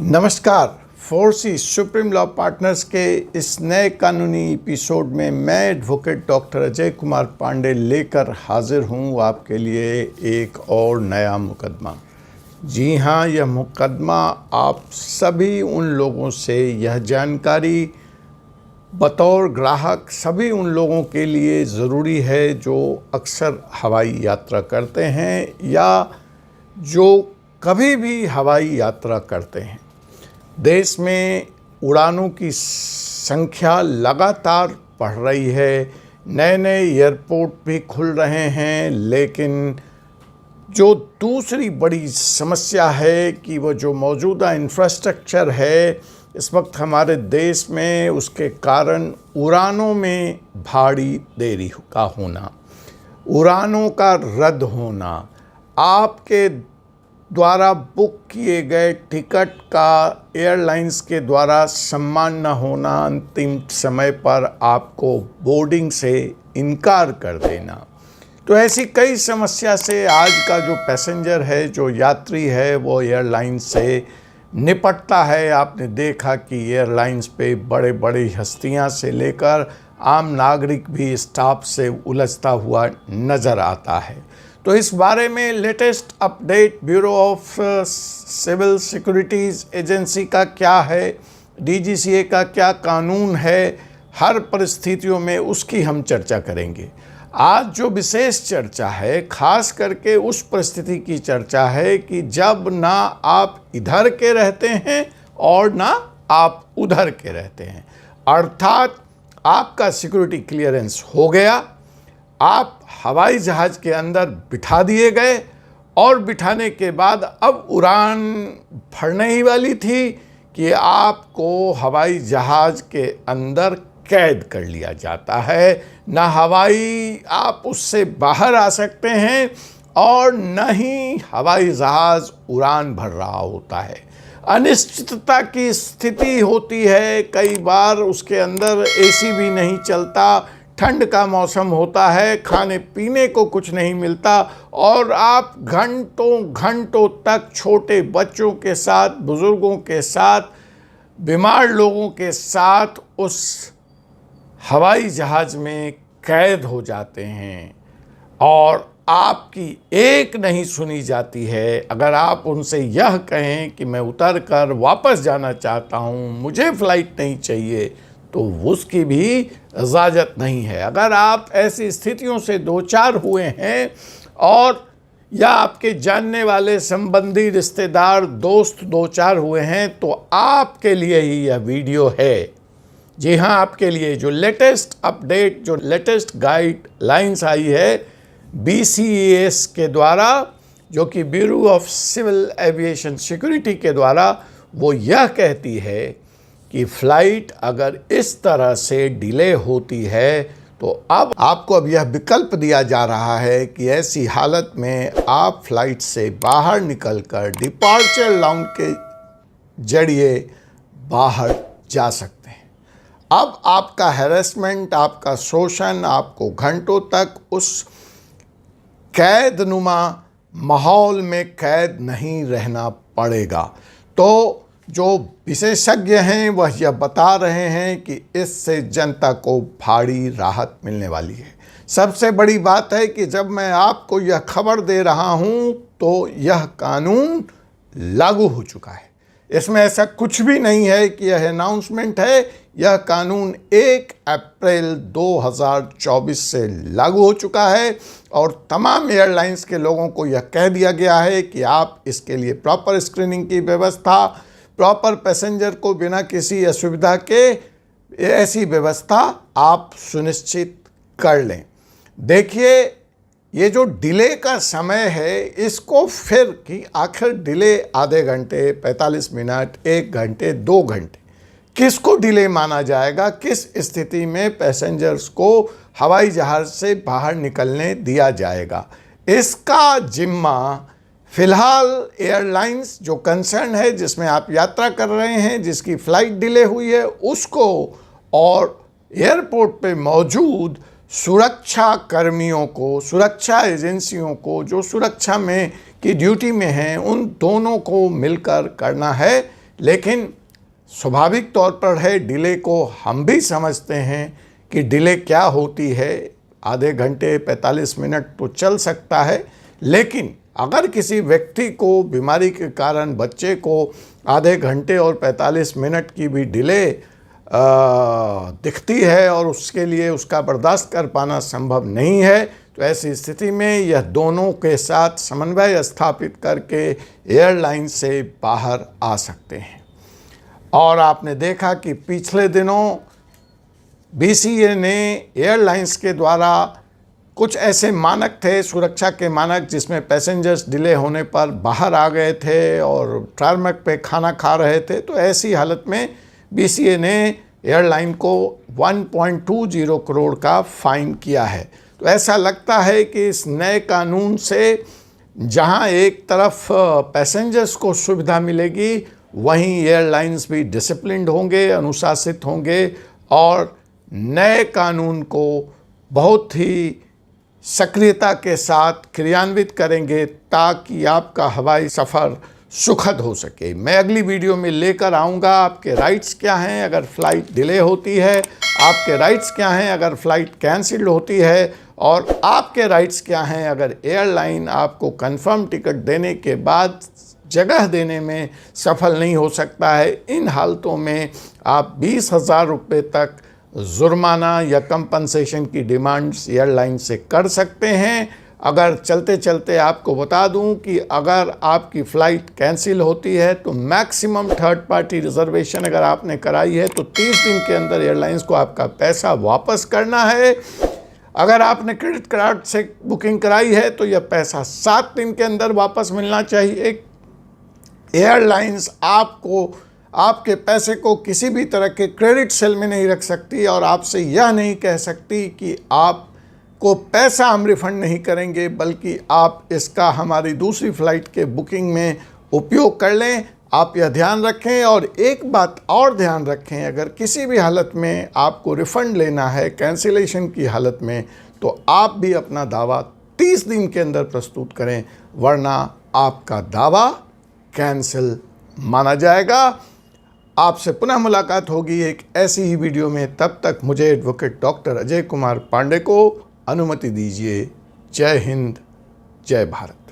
नमस्कार। 4C supreme law partners के इस नए कानूनी एपिसोड में मैं एडवोकेट डॉक्टर अजय कुमार पांडे लेकर हाजिर हूं आपके लिए एक और नया मुकदमा। जी हां, यह मुकदमा आप सभी उन लोगों से यह जानकारी बतौर ग्राहक सभी उन लोगों के लिए ज़रूरी है जो अक्सर हवाई यात्रा करते हैं या जो कभी भी हवाई यात्रा करते हैं। देश में उड़ानों की संख्या लगातार बढ़ रही है, नए नए एयरपोर्ट भी खुल रहे हैं, लेकिन जो दूसरी बड़ी समस्या है कि वो जो मौजूदा इंफ्रास्ट्रक्चर है इस वक्त हमारे देश में, उसके कारण उड़ानों में भारी देरी का होना, उड़ानों का रद्द होना, आपके द्वारा बुक किए गए टिकट का एयरलाइंस के द्वारा सम्मान न होना, अंतिम समय पर आपको बोर्डिंग से इनकार कर देना। तो ऐसी कई समस्या से आज का जो पैसेंजर है, जो यात्री है, वो एयरलाइन से निपटता है। आपने देखा कि एयरलाइंस पे बड़े बड़े हस्तियां से लेकर आम नागरिक भी स्टाफ से उलझता हुआ नज़र आता है। तो इस बारे में latest update bureau of civil securities agency का क्या है, डीजीसीए का क्या कानून है, हर परिस्थितियों में उसकी हम चर्चा करेंगे। आज जो विशेष चर्चा है खास करके उस परिस्थिति की चर्चा है कि जब ना आप इधर के रहते हैं और ना आप उधर के रहते हैं, अर्थात आपका सिक्योरिटी क्लियरेंस हो गया, आप हवाई जहाज़ के अंदर बिठा दिए गए और बिठाने के बाद अब उड़ान भरने ही वाली थी कि आपको हवाई जहाज़ के अंदर कैद कर लिया जाता है। ना हवाई आप उससे बाहर आ सकते हैं और न ही हवाई जहाज़ उड़ान भर रहा होता है। अनिश्चितता की स्थिति होती है, कई बार उसके अंदर एसी भी नहीं चलता, ठंड का मौसम होता है, खाने पीने को कुछ नहीं मिलता और आप घंटों घंटों तक छोटे बच्चों के साथ, बुज़ुर्गों के साथ, बीमार लोगों के साथ उस हवाई जहाज़ में कैद हो जाते हैं और आपकी एक नहीं सुनी जाती है। अगर आप उनसे यह कहें कि मैं उतर कर वापस जाना चाहता हूँ, मुझे फ़्लाइट नहीं चाहिए, तो उसकी भी इजाज़त नहीं है। अगर आप ऐसी स्थितियों से दो चार हुए हैं और या आपके जानने वाले संबंधी, रिश्तेदार, दोस्त दो चार हुए हैं, तो आपके लिए ही यह वीडियो है। जी हाँ, आपके लिए जो लेटेस्ट अपडेट, जो लेटेस्ट गाइडलाइंस आई है BCAS के द्वारा, जो कि bureau of civil aviation security के द्वारा, वो यह कहती है कि फ़्लाइट अगर इस तरह से डिले होती है तो अब आपको यह विकल्प दिया जा रहा है कि ऐसी हालत में आप फ़्लाइट से बाहर निकलकर डिपार्चर लाउंज के जरिए बाहर जा सकते हैं। अब आपका हैरेसमेंट, आपका शोषण, आपको घंटों तक उस कैदनुमा माहौल में कैद नहीं रहना पड़ेगा। तो जो विशेषज्ञ हैं वह यह बता रहे हैं कि इससे जनता को भारी राहत मिलने वाली है। सबसे बड़ी बात है कि जब मैं आपको यह खबर दे रहा हूं तो यह कानून लागू हो चुका है। इसमें ऐसा कुछ भी नहीं है कि यह अनाउंसमेंट है। यह कानून 1 अप्रैल 2024 से लागू हो चुका है और तमाम एयरलाइंस के लोगों को यह कह दिया गया है कि आप इसके लिए प्रॉपर स्क्रीनिंग की व्यवस्था, प्रॉपर पैसेंजर को बिना किसी असुविधा के ऐसी व्यवस्था आप सुनिश्चित कर लें। देखिए, ये जो डिले का समय है, इसको फिर कि आखिर डिले आधे घंटे, 45 मिनट, 1 घंटे, 2 घंटे, किसको डिले माना जाएगा? किस स्थिति में पैसेंजर्स को हवाई जहाज़ से बाहर निकलने दिया जाएगा? इसका जिम्मा फ़िलहाल एयरलाइंस जो कंसर्न है, जिसमें आप यात्रा कर रहे हैं, जिसकी फ़्लाइट डिले हुई है, उसको और एयरपोर्ट पे मौजूद सुरक्षा कर्मियों को, सुरक्षा एजेंसियों को जो सुरक्षा में की ड्यूटी में हैं, उन दोनों को मिलकर करना है। लेकिन स्वाभाविक तौर पर है, डिले को हम भी समझते हैं कि डिले क्या होती है। आधे घंटे 45 मिनट तो चल सकता है, लेकिन अगर किसी व्यक्ति को बीमारी के कारण बच्चे को आधे घंटे और 45 मिनट की भी डिले दिखती है और उसके लिए उसका बर्दाश्त कर पाना संभव नहीं है, तो ऐसी स्थिति में यह दोनों के साथ समन्वय स्थापित करके एयरलाइन से बाहर आ सकते हैं। और आपने देखा कि पिछले दिनों BCA ने एयरलाइंस के द्वारा कुछ ऐसे मानक थे, सुरक्षा के मानक, जिसमें पैसेंजर्स डिले होने पर बाहर आ गए थे और टारमेक पे खाना खा रहे थे। तो ऐसी हालत में BCA ने एयरलाइन को 1.20 करोड़ का फाइन किया है। तो ऐसा लगता है कि इस नए कानून से जहां एक तरफ पैसेंजर्स को सुविधा मिलेगी, वहीं एयरलाइंस भी डिसिप्लिन्ड होंगे, अनुशासित होंगे और नए कानून को बहुत ही सक्रियता के साथ क्रियान्वित करेंगे ताकि आपका हवाई सफ़र सुखद हो सके। मैं अगली वीडियो में लेकर आऊँगा आपके राइट्स क्या हैं अगर फ़्लाइट डिले होती है, आपके राइट्स क्या हैं अगर फ़्लाइट कैंसिल्ड होती है, और आपके राइट्स क्या हैं अगर एयरलाइन आपको कंफर्म टिकट देने के बाद जगह देने में सफल नहीं हो सकता है। इन हालतों में आप 20,000 रुपये तक जुर्माना या कंपनसेशन की डिमांड्स एयरलाइन से कर सकते हैं। अगर चलते चलते आपको बता दूं कि अगर आपकी फ़्लाइट कैंसिल होती है तो मैक्सिमम थर्ड पार्टी रिजर्वेशन अगर आपने कराई है तो 30 दिन के अंदर एयरलाइंस को आपका पैसा वापस करना है। अगर आपने क्रेडिट कार्ड से बुकिंग कराई है तो यह पैसा 7 दिन के अंदर वापस मिलना चाहिए। एयरलाइंस आपको आपके पैसे को किसी भी तरह के क्रेडिट सेल में नहीं रख सकती और आपसे यह नहीं कह सकती कि आपको पैसा हम रिफ़ंड नहीं करेंगे, बल्कि आप इसका हमारी दूसरी फ़्लाइट के बुकिंग में उपयोग कर लें। आप यह ध्यान रखें। और एक बात और ध्यान रखें, अगर किसी भी हालत में आपको रिफ़ंड लेना है कैंसिलेशन की हालत में, तो आप भी अपना दावा 30 दिन के अंदर प्रस्तुत करें, वरना आपका दावा कैंसिल माना जाएगा। आपसे पुनः मुलाकात होगी एक ऐसी ही वीडियो में। तब तक मुझे एडवोकेट डॉक्टर अजय कुमार पांडे को अनुमति दीजिए। जय हिंद, जय भारत।